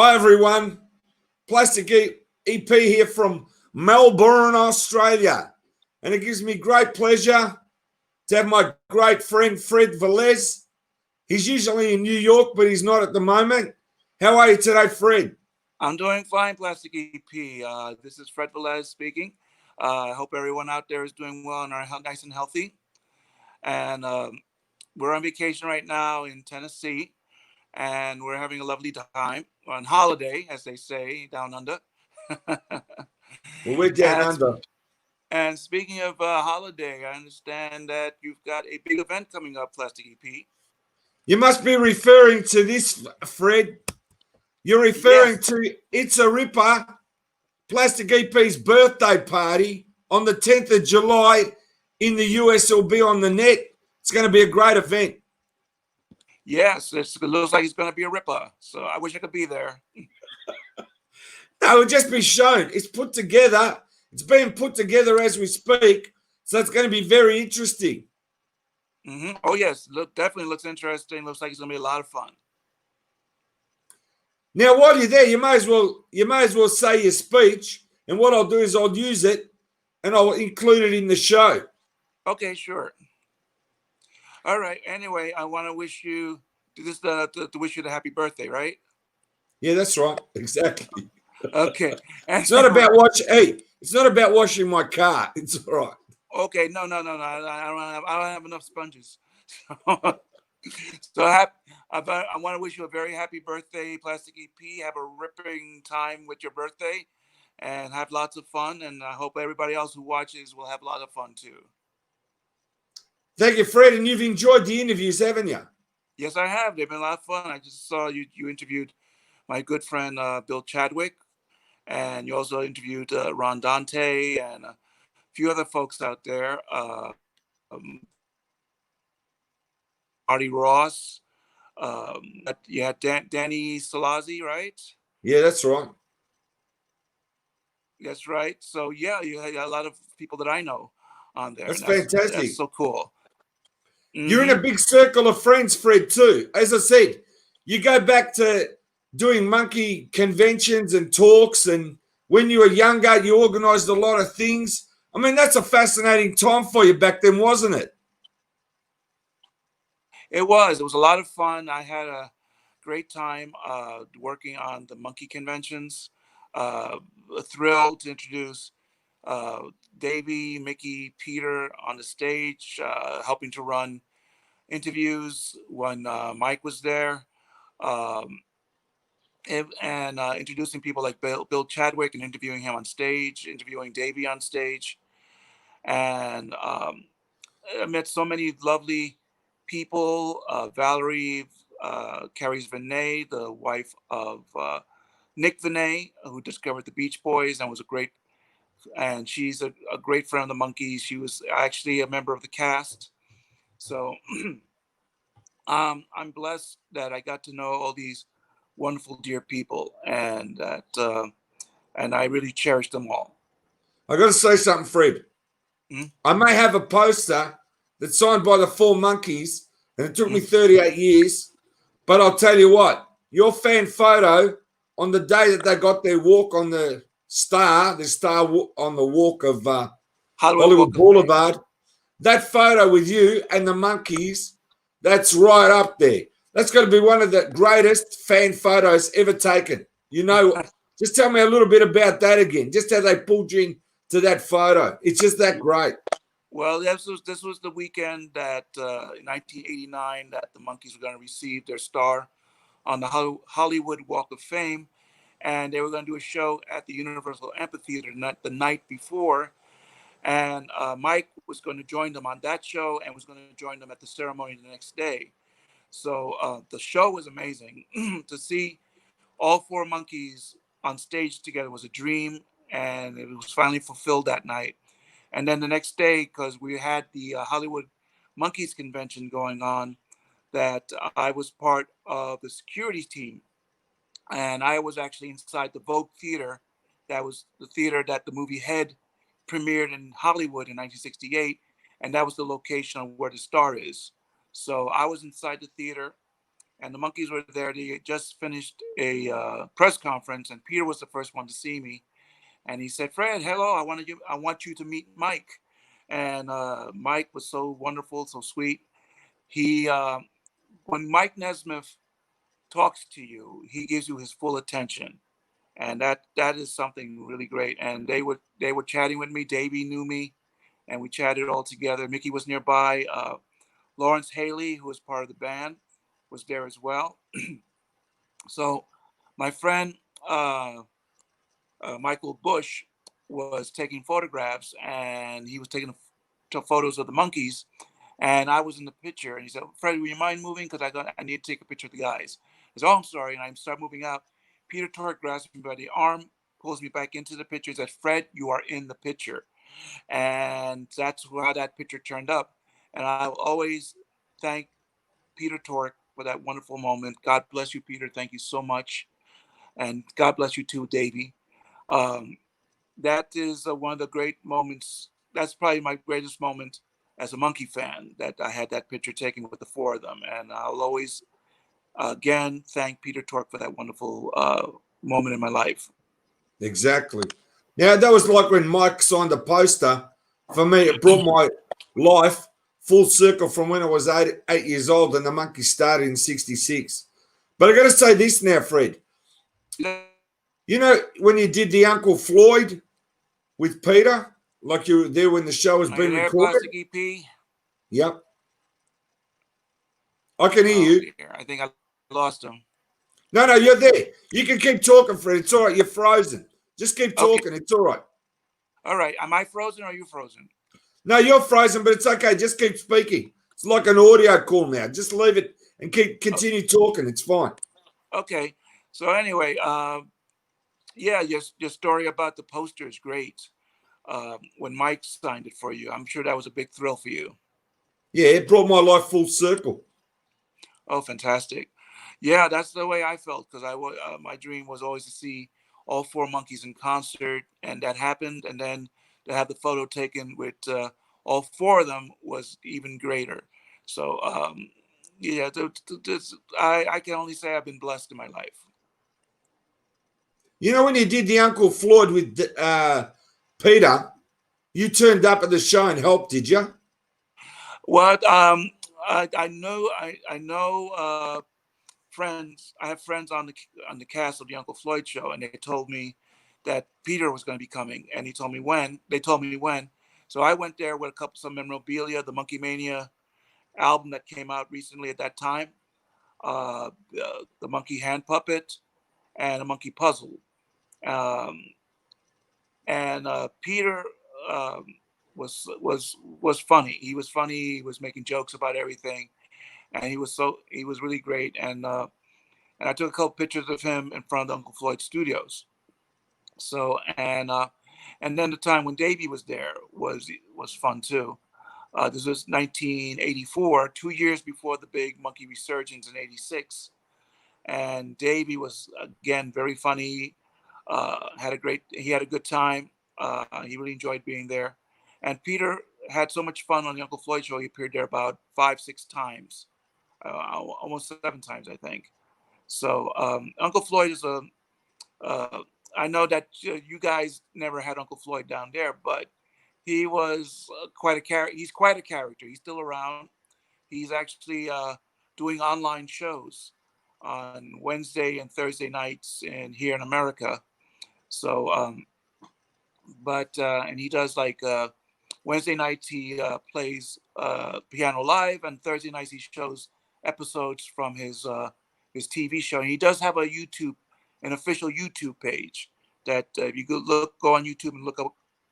Hi everyone, Plastic EP here from Melbourne, Australia. And it gives me great pleasure to have my great friend Fred Velez. He's usually in New York, but he's not at the moment. How are you today, Fred? I'm doing fine, Plastic EP. This is Fred Velez speaking. I hope everyone out there is doing well and are nice and healthy. And we're on vacation right now in Tennessee, and we're having a lovely time on holiday, as they say, down under. Well, we're down and, under. and speaking of holiday, I understand that you've got a big event coming up, Plastic EP. You must be referring to this, Fred. You're referring Yes. to It's a Ripper, Plastic EP's birthday party on the 10th of July in the US. It'll be on the net. It's going to be a great event. Yes, it looks like it's going to be a ripper. So I wish I could be there. No, it'll just be shown. It's put together. It's being put together as we speak. So it's going to be very interesting. Oh, yes. Definitely looks interesting. Looks like it's going to be a lot of fun. Now, while you're there, you may as well say your speech. And what I'll do is I'll use it and I'll include it in the show. Okay, sure. All right. Anyway, I want to wish you to wish you the happy birthday, right? Yeah, that's right. Exactly. Okay. It's not about it's not about washing my car. It's all right. Okay. No. I don't have enough sponges. So I want to wish you a very happy birthday, Plastic EP. Have a ripping time with your birthday, and have lots of fun. And I hope everybody else who watches will have a lot of fun too. Thank you, Fred. And you've enjoyed the interviews, haven't you? Yes, I have. They've been a lot of fun. I just saw you interviewed my good friend Bill Chadwick, and you also interviewed Ron Dante and a few other folks out there. Marty Ross. You had Danny Salazzi, right? Yeah, that's right. That's right. So yeah, you had a lot of people that I know on there, That's and that's fantastic. so cool. You're in a big circle of friends, Fred, too. As I said, you go back to doing monkey conventions and talks, and when you were younger, you organized a lot of things. I mean, that's a fascinating time for you back then, wasn't it? It was. It was a lot of fun. I had a great time working on the monkey conventions. A thrill to introduce uh, Davey, Mickey, Peter on the stage, helping to run interviews when Mike was there, um, and introducing people like Bill Chadwick and interviewing him on stage, interviewing Davey on stage, and I met so many lovely people. Valerie Carries Vinay, the wife of Nick Vinay, who discovered the Beach Boys and was and she's a great friend of the Monkees. She was actually a member of the cast. So I'm blessed that I got to know all these wonderful, dear people, and I really cherish them all. I got to say something, Fred. Mm-hmm. I may have a poster that's signed by the four Monkees, and it took me 38 years. But I'll tell you what, your fan photo on the day that they got their walk on the star on the walk of Hollywood Boulevard, that photo with you and the Monkees, that's right up there. That's got to be one of the greatest fan photos ever taken. You know, just tell me a little bit about that again, just how they pulled you into that photo. It's just that great. Well, this was the weekend that in 1989 that the Monkees were going to receive their star on the Hollywood Walk of Fame, and they were going to do a show at the Universal Amphitheater the night before, and Mike was going to join them on that show and was going to join them at the ceremony the next day. So the show was amazing. To see all four Monkees on stage together was a dream, and it was finally fulfilled that night. And then the next day, because we had the Hollywood Monkees convention going on, that I was part of the security team. And I was actually inside the Vogue Theater. That was the theater that the movie Head premiered in Hollywood in 1968. And that was the location of where the star is. So I was inside the theater, and the Monkees were there. They had just finished a press conference, and Peter was the first one to see me. And he said, "Fred, hello. I want you to meet Mike." And Mike was so wonderful, so sweet. He when Mike Nesmith talks to you, he gives you his full attention, and that is something really great. And they were chatting with me. Davey knew me, and we chatted all together. Mickey was nearby. Lawrence Haley, who was part of the band, was there as well. So my friend Michael Bush was taking photographs, and he was taking photos of the Monkees, and I was in the picture. And he said, "Freddie, will you mind moving? Because I need to take a picture of the guys." I said, "Oh, I'm sorry." And I start moving out. Peter Tork grabs me by the arm, pulls me back into the picture. He said, "Fred, you are in the picture." And that's how that picture turned up. And I'll always thank Peter Tork for that wonderful moment. God bless you, Peter. Thank you so much. And God bless you too, Davey. Um, that is one of the great moments. That's probably my greatest moment as a Monkee fan, that I had that picture taken with the four of them. And I'll always, again, thank Peter Tork for that wonderful moment in my life. Exactly. Now, that was like when Mike signed the poster. For me, it brought my life full circle from when I was 8 years old and the Monkees started in 66. But I got to say this now, Fred. You know, when you did the Uncle Floyd with Peter, like you were there when the show was Are you being there, recorded? Plastic EP? Yep. I can hear Oh, you. dear. I think I lost him. No, you're there. You can keep talking, Fred. It's all right. You're frozen. Just keep Okay. talking. It's all right. All right. Am I frozen or are you frozen? No, you're frozen, but it's okay. Just keep speaking. It's like an audio call now. Just leave it and continue talking. It's fine. Okay. So anyway, yeah, your story about the poster is great. When Mike signed it for you, I'm sure that was a big thrill for you. Yeah, it brought my life full circle. Oh, fantastic! Yeah, that's the way I felt, because my dream was always to see all four Monkees in concert, and that happened. And then to have the photo taken with all four of them was even greater. So yeah, I can only say I've been blessed in my life. You know, when you did the Uncle Floyd with Peter, you turned up at the show and helped, did you? What I know friends. I have friends on the cast of the Uncle Floyd show, and they told me that Peter was going to be coming, and he told me when. They told me when. So I went there with some memorabilia, the Monkey Mania album that came out recently at that time, the monkey hand puppet, and a monkey puzzle. Um, and Peter um, was funny. He was funny. He was making jokes about everything, and he was really great. And I took a couple pictures of him in front of the Uncle Floyd studios. So and then the time when Davey was there was fun too. This was 1984, 2 years before the big monkey resurgence in '86, and Davey was again very funny. He had a good time. He really enjoyed being there, and Peter had so much fun on the Uncle Floyd show. He appeared there about 5, 6 times, almost 7 times, I think. So Uncle Floyd is a. Uh, I know that you guys never had Uncle Floyd down there, but he was quite a character. He's quite a character. He's still around. He's actually doing online shows on Wednesday and Thursday nights in here in America. So, but and he does like Wednesday nights he plays piano live, and Thursday nights he shows episodes from his TV show. And he does have an official YouTube page that if you go on YouTube and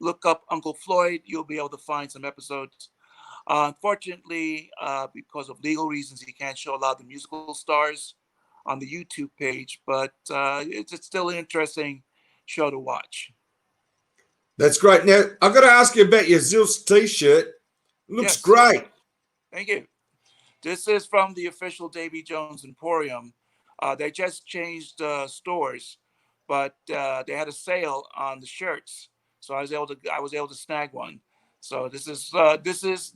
look up Uncle Floyd, you'll be able to find some episodes. Unfortunately, because of legal reasons, he can't show a lot of the musical stars on the YouTube page, but it's still an interesting show to watch. That's great. Now, I've got to ask you about your Zilch t-shirt. It looks Yes, great. thank you. This is from the official Davy Jones Emporium. They just changed stores, but they had a sale on the shirts, so I was able to snag one. So this is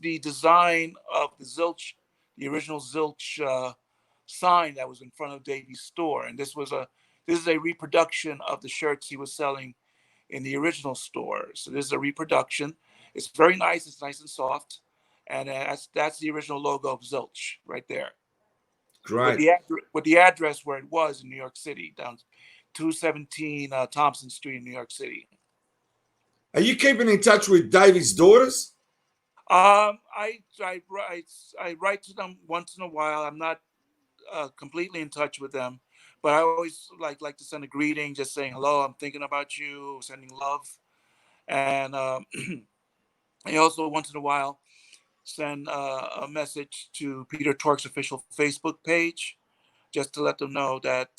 the design of the Zilch, the original Zilch sign that was in front of Davy's store, and this is a reproduction of the shirts he was selling in the original store. So this is a reproduction. It's very nice. It's nice and soft, and that's the original logo of Zilch right there, with Great. the address where it was in New York City, down 217 Thompson Street in New York City. Are you keeping in touch with Davy's daughters? I write to them once in a while. I'm not completely in touch with them, but I always like to send a greeting, just saying hello. I'm thinking about you, sending love, and I also once in a while send a message to Peter Tork's official Facebook page, just to let them know that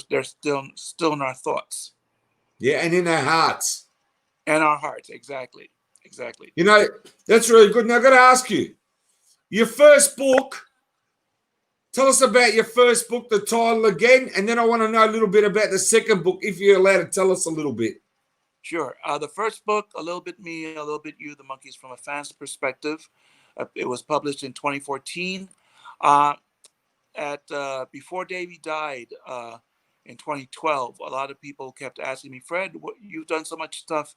they're still in our thoughts Yeah, and in our hearts. and our hearts. Exactly. You know, that's really good. Now, I got to ask you, your first book, tell us about your first book, the title again, and then I want to know a little bit about the second book, if you're allowed to tell us a little bit. Sure. The first book, A Little Bit Me, A Little Bit You, The Monkees from a Fan's Perspective. It was published in 2014. Before Davy died in 2012, a lot of people kept asking me, Fred, you've done so much stuff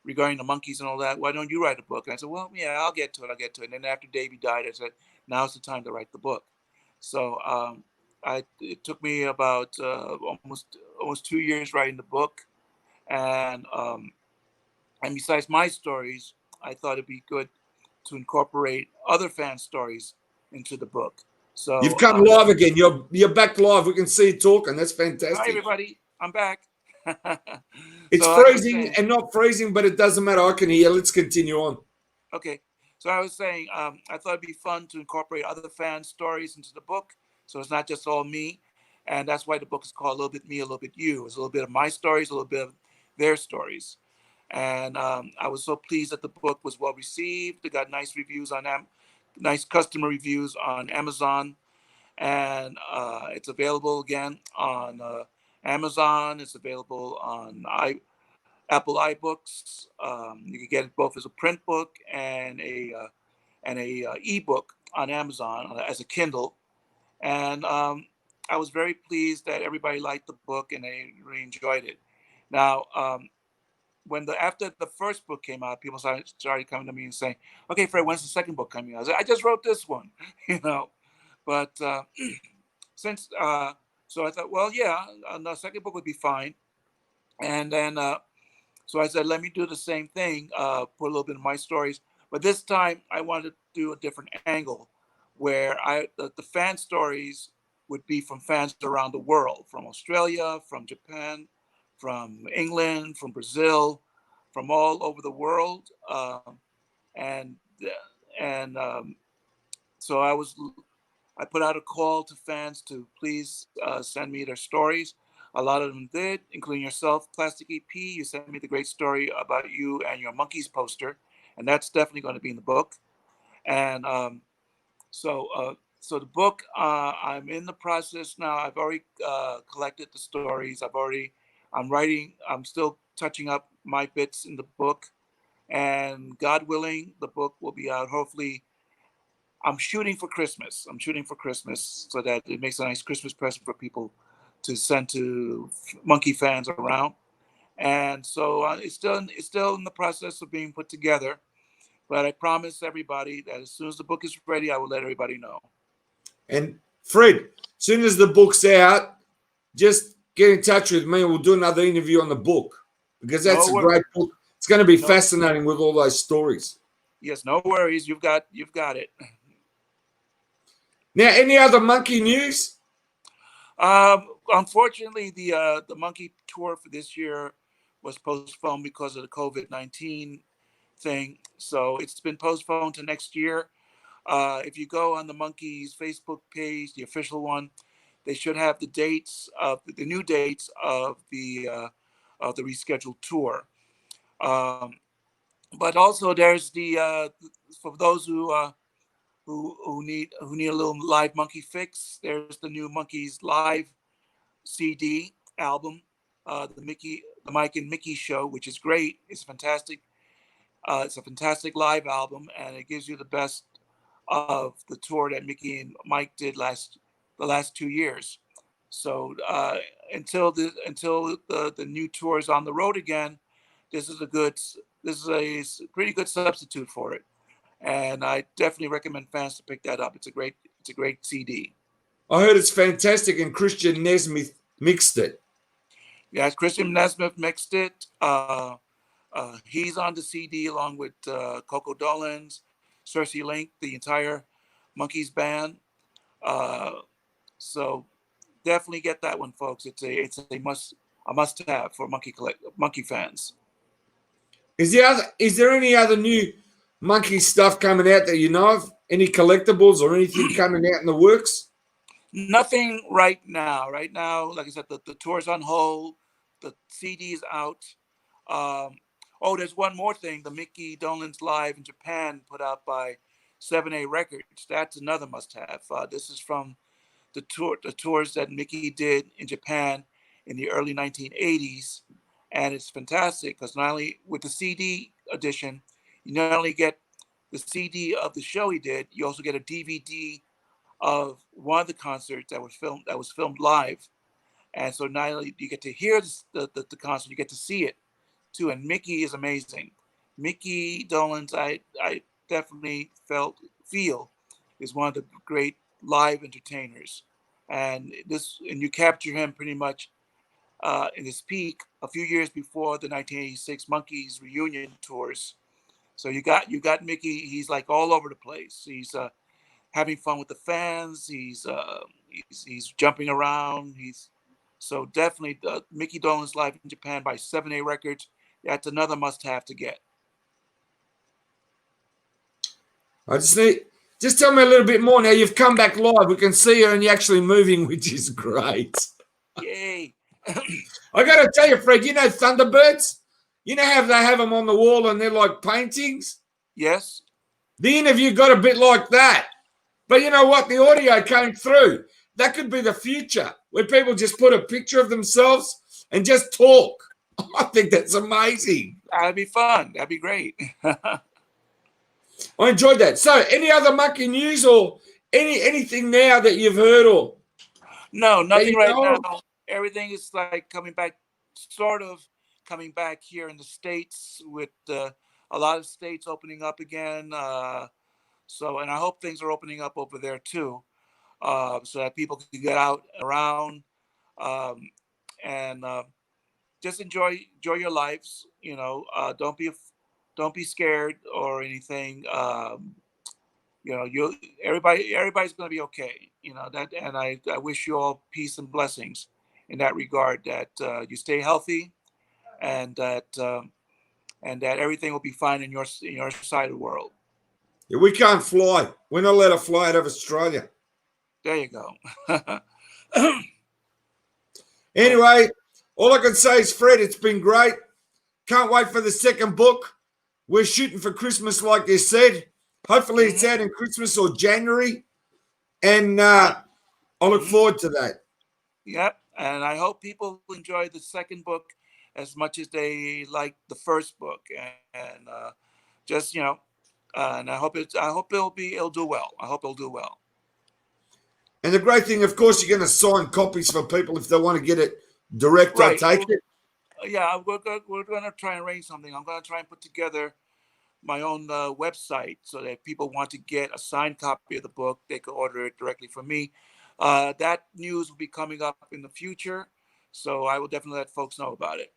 regarding the Monkees and all that. Why don't you write a book? And I said, well, yeah, I'll get to it. And then after Davy died, I said, now's the time to write the book. So it took me about almost 2 years writing the book. And besides my stories, I thought it'd be good to incorporate other fan stories into the book. You've So, come live again. You're back live. We can see you talking. That's fantastic. hi, everybody. I'm back. It's So freezing and not freezing, but it doesn't matter. I can hear. Let's continue on. okay. So I was saying, I thought it'd be fun to incorporate other fan stories into the book. So it's not just all me. And that's why the book is called A Little Bit Me, A Little Bit You. It's a little bit of my stories, a little bit of their stories. And I was so pleased that the book was well received. It got nice reviews on nice customer reviews on Amazon. And it's available again on Amazon. It's available on Apple iBooks. You can get it both as a print book and a ebook on Amazon as a Kindle. And I was very pleased that everybody liked the book and they really enjoyed it. Now, after the first book came out, people started coming to me and saying, "Okay, Fred, when's the second book coming out?" I said, "I just wrote this one," you know. But since so I thought, well, yeah, the second book would be fine. And then so I said, let me do the same thing, put a little bit of my stories, but this time I wanted to do a different angle, where the fan stories would be from fans around the world, from Australia, from Japan, from England, from Brazil, from all over the world, and and so I put out a call to fans to please send me their stories. A lot of them did, including yourself, Plastic EP. You sent me the great story about you and your Monkees poster, and that's definitely going to be in the book. And so the book, I'm in the process now. I've already collected the stories. I'm writing. I'm still touching up my bits in the book, and God willing, the book will be out hopefully. I'm shooting for Christmas. I'm shooting for Christmas so that it makes a nice Christmas present for people to send to Monkey fans around. And so it's still in the process of being put together. But I promise everybody that as soon as the book is ready, I will let everybody know. And Fred, as soon as the book's out, just get in touch with me and we'll do another interview on the book, because that's a great book. It's going to be fascinating with all those stories. Yes, no worries. You've got it. Now, any other Monkey news? Unfortunately, the Monkey tour for this year was postponed because of the COVID-19 thing. So it's been postponed to next year. If you go on the Monkees Facebook page, the official one, they should have the dates of the new dates of the rescheduled tour. But also there's the for those who need a little live Monkey fix. There's the new Monkees live CD album, the Mike and Mickey show, which is great. It's fantastic. It's a fantastic live album, and it gives you the best of the tour that Mickey and Mike did the last 2 years. So until the new tour is on the road again, this is a pretty good substitute for it, and I definitely recommend fans to pick that up. It's a great CD. I heard it's fantastic, and Christian Nesmith mixed it. Yeah, Christian Nesmith mixed it. He's on the CD along with Coco Dolenz, Cersei Link, the entire Monkees band. So definitely get that one, folks. It's a must have for Monkee fans. Is there any other new Monkey stuff coming out that you know of? Any collectibles or anything coming out in the works? Nothing right now. Right now, like I said, the tour's on hold. The CD is out. There's one more thing. The Mickey Dolenz Live in Japan, put out by 7A Records. That's another must-have. This is from the tours that Mickey did in Japan in the early 1980s, and it's fantastic because not only with the CD edition, you not only get the CD of the show he did, you also get a DVD of one of the concerts that was filmed live. And so not only do you get to hear the concert, you get to see it too. And Mickey is amazing. Mickey Dolenz, I definitely feel is one of the great live entertainers. And you capture him pretty much in his peak a few years before the 1986 Monkees reunion tours. So you got Mickey. He's like all over the place. He's having fun with the fans. He's jumping around. So definitely Mickey Dolenz Live in Japan by 7A Records. That's another must-have to get. Just tell me a little bit more now. You've come back live. We can see you and you're actually moving, which is great. Yay. I got to tell you, Fred, you know Thunderbirds? You know how they have them on the wall and they're like paintings? Yes. The interview got a bit like that. But you know what? The audio came through. That could be the future, where people just put a picture of themselves and just talk. I think that's amazing. That'd be fun. That'd be great. I enjoyed that. So, any other Monkey news or anything now that you've heard or? No, nothing right now. Everything is like sort of coming back here in the States with a lot of states opening up again. And I hope things are opening up over there too, so that people can get out around and just enjoy your lives. You know, don't be scared or anything. Everybody's going to be okay. You know that, and I wish you all peace and blessings in that regard. That you stay healthy, and that everything will be fine in your side of the world. Yeah, we can't fly. We're not allowed to fly out of Australia. There you go. Anyway, all I can say is, Fred, it's been great. Can't wait for the second book. We're shooting for Christmas, like you said. Hopefully it's out in Christmas or January. And I look forward to that. Yep. And I hope people enjoy the second book as much as they like the first book. And just, and I hope it'll do well. I hope it'll do well. And the great thing, of course, you're going to sign copies for people if they want to get it direct. Right. I take it. Yeah, we're going to try and arrange something. I'm going to try and put together my own website so that if people want to get a signed copy of the book, they can order it directly from me. That news will be coming up in the future, so I will definitely let folks know about it.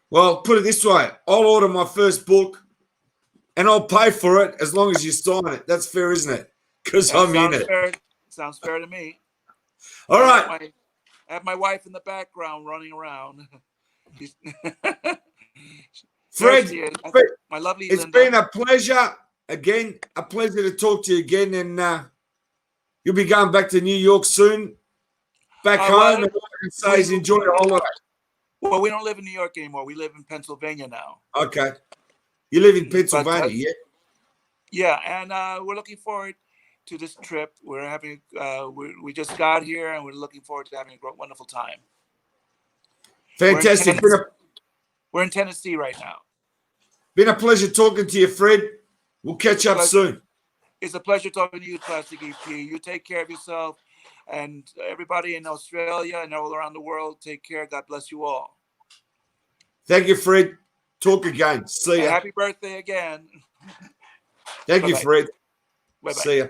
Well, put it this way. I'll order my first book and I'll pay for it as long as you sign it. That's fair, isn't it? Because I'm in it. Fair. Sounds fair to me. All right. I have my wife in the background running around. Fred, my lovely it's Linda. been a pleasure. Again, a pleasure to talk to you again. And you'll be going back to New York soon, back home. And all I can say is enjoy your holiday. Well, we don't live in New York anymore. We live in Pennsylvania now. Okay. You live in Pennsylvania, yeah? Yeah, and we're looking forward to this trip. We're having we just got here, and we're looking forward to having a wonderful time. Fantastic. We're in Tennessee right now. Been a pleasure talking to you, Fred. We'll catch up soon. It's a pleasure talking to you, Plastic EP. You take care of yourself. And everybody in Australia and all around the world, take care. God bless you all. Thank you, Fred. Talk again. See And ya. happy birthday again. Thank you, Bye-bye. Fred. Bye-bye. See ya.